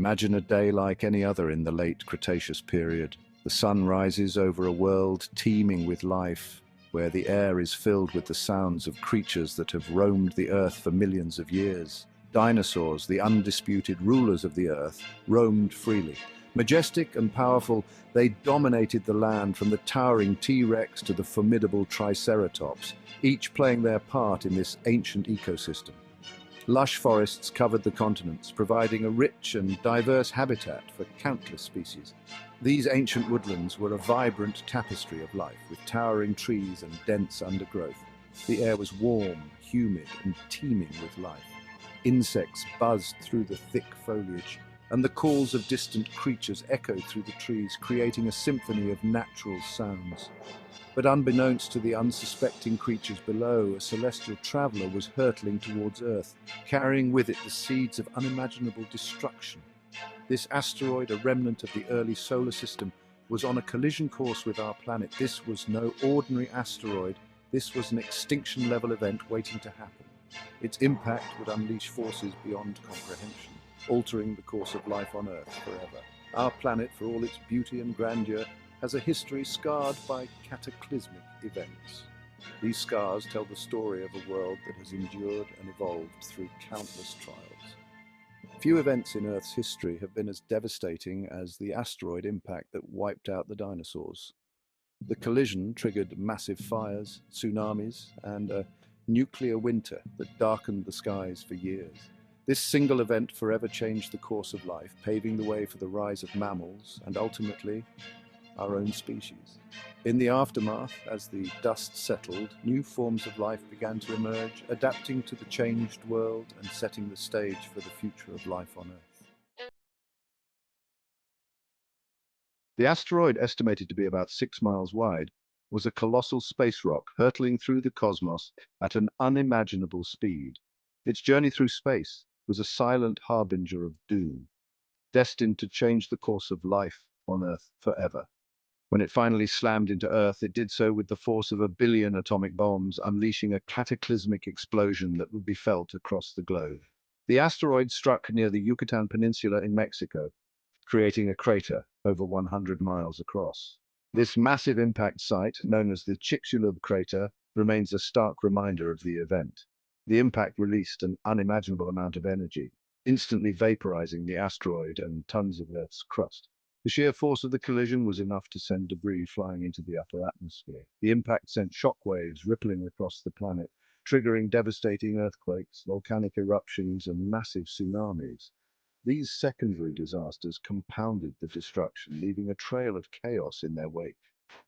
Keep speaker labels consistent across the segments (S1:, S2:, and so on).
S1: Imagine a day like any other in the late Cretaceous period. The sun rises over a world teeming with life, where the air is filled with the sounds of creatures that have roamed the earth for millions of years. Dinosaurs, the undisputed rulers of the earth, roamed freely. Majestic and powerful, they dominated the land, from the towering T-Rex to the formidable Triceratops, each playing their part in this ancient ecosystem. Lush forests covered the continents, providing a rich and diverse habitat for countless species. These ancient woodlands were a vibrant tapestry of life, with towering trees and dense undergrowth. The air was warm, humid, and teeming with life. Insects buzzed through the thick foliage, and the calls of distant creatures echoed through the trees, creating a symphony of natural sounds. But unbeknownst to the unsuspecting creatures below, a celestial traveler was hurtling towards Earth, carrying with it the seeds of unimaginable destruction. This asteroid, a remnant of the early solar system, was on a collision course with our planet. This was no ordinary asteroid. This was an extinction-level event waiting to happen. Its impact would unleash forces beyond comprehension, altering the course of life on Earth forever. Our planet, for all its beauty and grandeur, has a history scarred by cataclysmic events. These scars tell the story of a world that has endured and evolved through countless trials. Few events in Earth's history have been as devastating as the asteroid impact that wiped out the dinosaurs. The collision triggered massive fires, tsunamis, and a nuclear winter that darkened the skies for years. This single event forever changed the course of life, paving the way for the rise of mammals and ultimately our own species. In the aftermath, as the dust settled, new forms of life began to emerge, adapting to the changed world and setting the stage for the future of life on Earth. The asteroid, estimated to be about 6 miles wide, was a colossal space rock hurtling through the cosmos at an unimaginable speed. Its journey through space was a silent harbinger of doom, destined to change the course of life on Earth forever. When it finally slammed into Earth, it did so with the force of 1 billion atomic bombs, unleashing a cataclysmic explosion that would be felt across the globe. The asteroid struck near the Yucatan Peninsula in Mexico, creating a crater over 100 miles across. This massive impact site, known as the Chicxulub crater, remains a stark reminder of the event. The impact released an unimaginable amount of energy, instantly vaporizing the asteroid and tons of Earth's crust. The sheer force of the collision was enough to send debris flying into the upper atmosphere. The impact sent shockwaves rippling across the planet, triggering devastating earthquakes, volcanic eruptions, and massive tsunamis. These secondary disasters compounded the destruction, leaving a trail of chaos in their wake.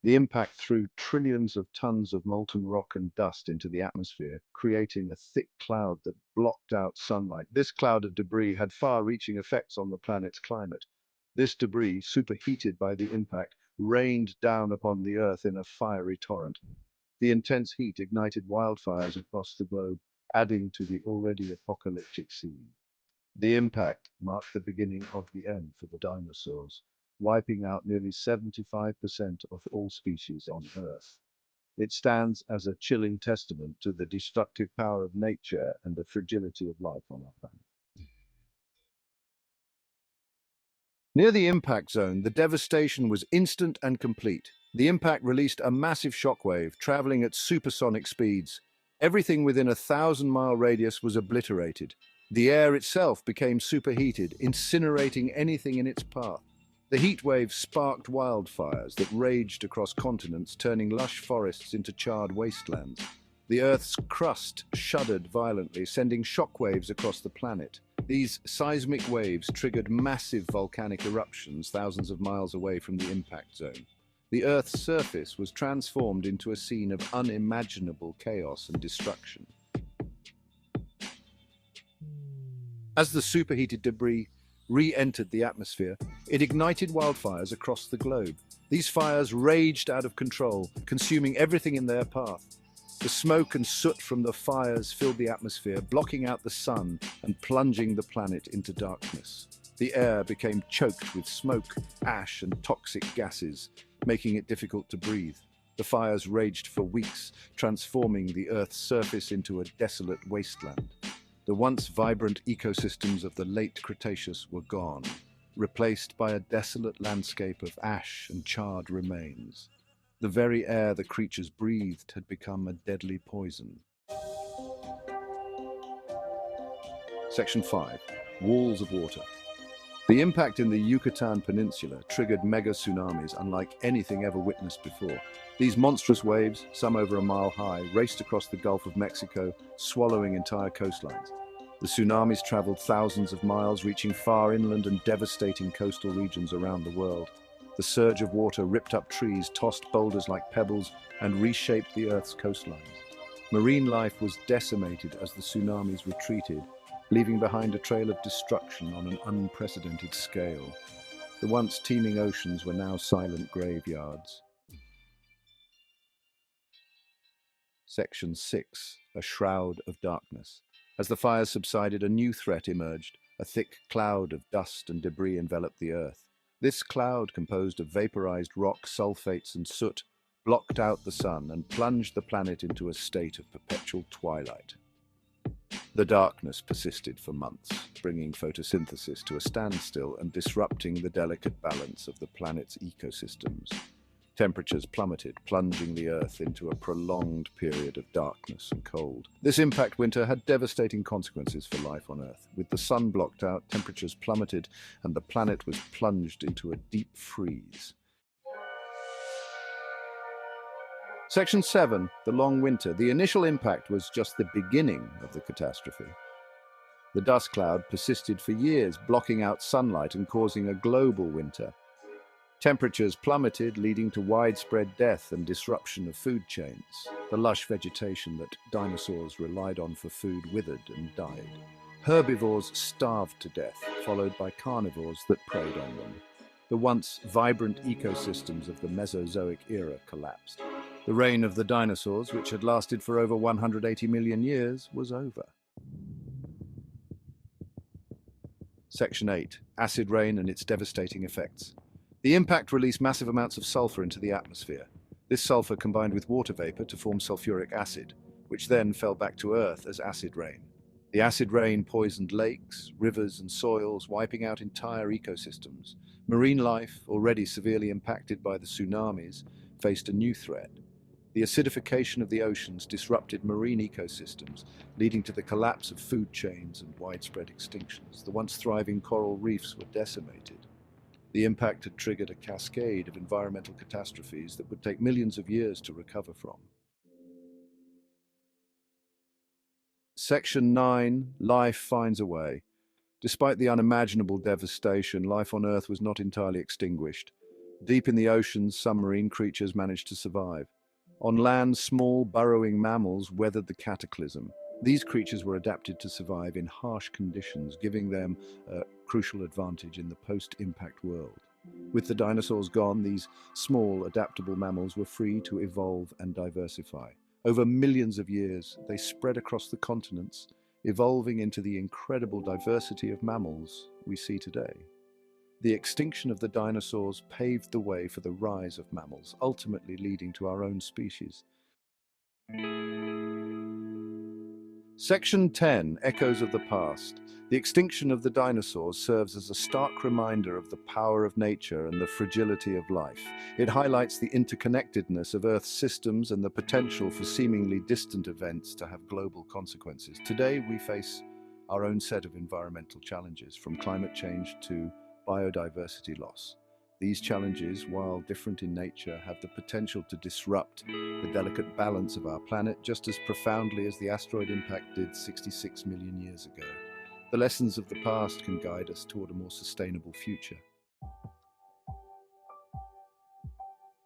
S1: The impact threw trillions of tons of molten rock and dust into the atmosphere, creating a thick cloud that blocked out sunlight. This cloud of debris had far-reaching effects on the planet's climate. This debris, superheated by the impact, rained down upon the Earth in a fiery torrent. The intense heat ignited wildfires across the globe, adding to the already apocalyptic scene. The impact marked the beginning of the end for the dinosaurs, wiping out nearly 75% of all species on Earth. It stands as a chilling testament to the destructive power of nature and the fragility of life on our planet. Near the impact zone, the devastation was instant and complete. The impact released a massive shockwave, traveling at supersonic speeds. Everything within a 1,000-mile radius was obliterated. The air itself became superheated, incinerating anything in its path. The heat wave sparked wildfires that raged across continents, turning lush forests into charred wastelands. The Earth's crust shuddered violently, sending shockwaves across the planet. These seismic waves triggered massive volcanic eruptions thousands of miles away from the impact zone. The Earth's surface was transformed into a scene of unimaginable chaos and destruction. As the superheated debris re-entered the atmosphere, it ignited wildfires across the globe. These fires raged out of control, consuming everything in their path. The smoke and soot from the fires filled the atmosphere, blocking out the sun and plunging the planet into darkness. The air became choked with smoke, ash, and toxic gases, making it difficult to breathe. The fires raged for weeks, transforming the Earth's surface into a desolate wasteland. The once vibrant ecosystems of the late Cretaceous were gone, replaced by a desolate landscape of ash and charred remains. The very air the creatures breathed had become a deadly poison. Section 5. Walls of water. The impact in the Yucatan Peninsula triggered mega tsunamis unlike anything ever witnessed before. These monstrous waves, some over a mile high, raced across the Gulf of Mexico, swallowing entire coastlines. The tsunamis traveled thousands of miles, reaching far inland and devastating coastal regions around the world. The surge of water ripped up trees, tossed boulders like pebbles, and reshaped the Earth's coastlines. Marine life was decimated as the tsunamis retreated, leaving behind a trail of destruction on an unprecedented scale. The once teeming oceans were now silent graveyards. Section 6. A shroud of darkness. As the fires subsided, a new threat emerged. A thick cloud of dust and debris enveloped the Earth. This cloud, composed of vaporized rock, sulfates, and soot, blocked out the sun and plunged the planet into a state of perpetual twilight. The darkness persisted for months, bringing photosynthesis to a standstill and disrupting the delicate balance of the planet's ecosystems. Temperatures plummeted, plunging the Earth into a prolonged period of darkness and cold. This impact winter had devastating consequences for life on Earth. With the sun blocked out, temperatures plummeted, and the planet was plunged into a deep freeze. Section 7. The long winter. The initial impact was just the beginning of the catastrophe. The dust cloud persisted for years, blocking out sunlight and causing a global winter. Temperatures plummeted, leading to widespread death and disruption of food chains. The lush vegetation that dinosaurs relied on for food withered and died. Herbivores starved to death, followed by carnivores that preyed on them. The once vibrant ecosystems of the Mesozoic era collapsed. The reign of the dinosaurs, which had lasted for over 180 million years, was over. Section 8. Acid rain and its devastating effects. The impact released massive amounts of sulfur into the atmosphere. This sulfur combined with water vapor to form sulfuric acid, which then fell back to Earth as acid rain. The acid rain poisoned lakes, rivers, and soils, wiping out entire ecosystems. Marine life, already severely impacted by the tsunamis, faced a new threat. The acidification of the oceans disrupted marine ecosystems, leading to the collapse of food chains and widespread extinctions. The once thriving coral reefs were decimated. The impact had triggered a cascade of environmental catastrophes that would take millions of years to recover from. Section 9. Life finds a way. Despite the unimaginable devastation, life on Earth was not entirely extinguished. Deep in the oceans, some marine creatures managed to survive. On land, small, burrowing mammals weathered the cataclysm. These creatures were adapted to survive in harsh conditions, giving them a crucial advantage in the post-impact world. With the dinosaurs gone, these small, adaptable mammals were free to evolve and diversify. Over millions of years, they spread across the continents, evolving into the incredible diversity of mammals we see today. The extinction of the dinosaurs paved the way for the rise of mammals, ultimately leading to our own species. Section 10. Echoes of the Past. The extinction of the dinosaurs serves as a stark reminder of the power of nature and the fragility of life. It highlights the interconnectedness of Earth's systems and the potential for seemingly distant events to have global consequences. Today, we face our own set of environmental challenges, from climate change to biodiversity loss. These challenges, while different in nature, have the potential to disrupt the delicate balance of our planet just as profoundly as the asteroid impact did 66 million years ago. The lessons of the past can guide us toward a more sustainable future.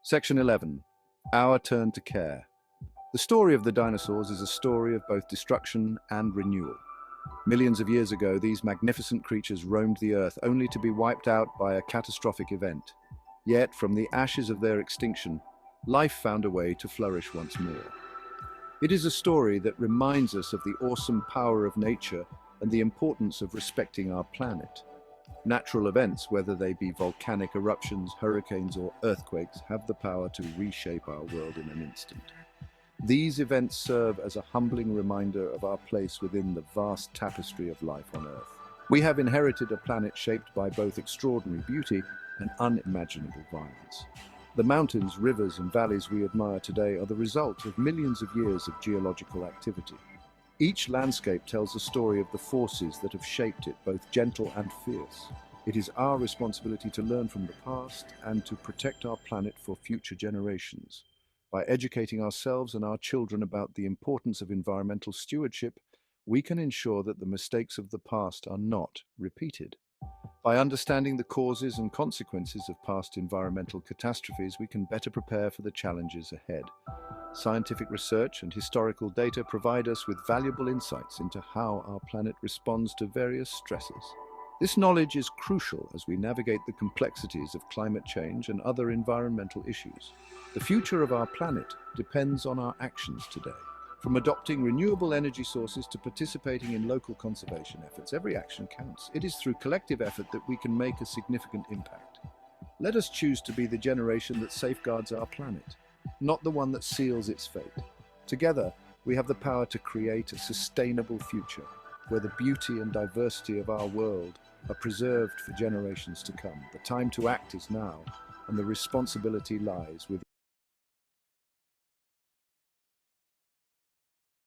S1: Section 11. Our Turn to Care. The story of the dinosaurs is a story of both destruction and renewal. Millions of years ago, these magnificent creatures roamed the Earth only to be wiped out by a catastrophic event. Yet, from the ashes of their extinction, life found a way to flourish once more. It is a story that reminds us of the awesome power of nature and the importance of respecting our planet. Natural events, whether they be volcanic eruptions, hurricanes, or earthquakes, have the power to reshape our world in an instant. These events serve as a humbling reminder of our place within the vast tapestry of life on Earth. We have inherited a planet shaped by both extraordinary beauty and unimaginable violence. The mountains, rivers, and valleys we admire today are the result of millions of years of geological activity. Each landscape tells a story of the forces that have shaped it, both gentle and fierce. It is our responsibility to learn from the past and to protect our planet for future generations. By educating ourselves and our children about the importance of environmental stewardship, we can ensure that the mistakes of the past are not repeated. By understanding the causes and consequences of past environmental catastrophes, we can better prepare for the challenges ahead. Scientific research and historical data provide us with valuable insights into how our planet responds to various stresses. This knowledge is crucial as we navigate the complexities of climate change and other environmental issues. The future of our planet depends on our actions today. From adopting renewable energy sources to participating in local conservation efforts, every action counts. It is through collective effort that we can make a significant impact. Let us choose to be the generation that safeguards our planet, not the one that seals its fate. Together, we have the power to create a sustainable future, where the beauty and diversity of our world are preserved for generations to come. The time to act is now, and the responsibility lies with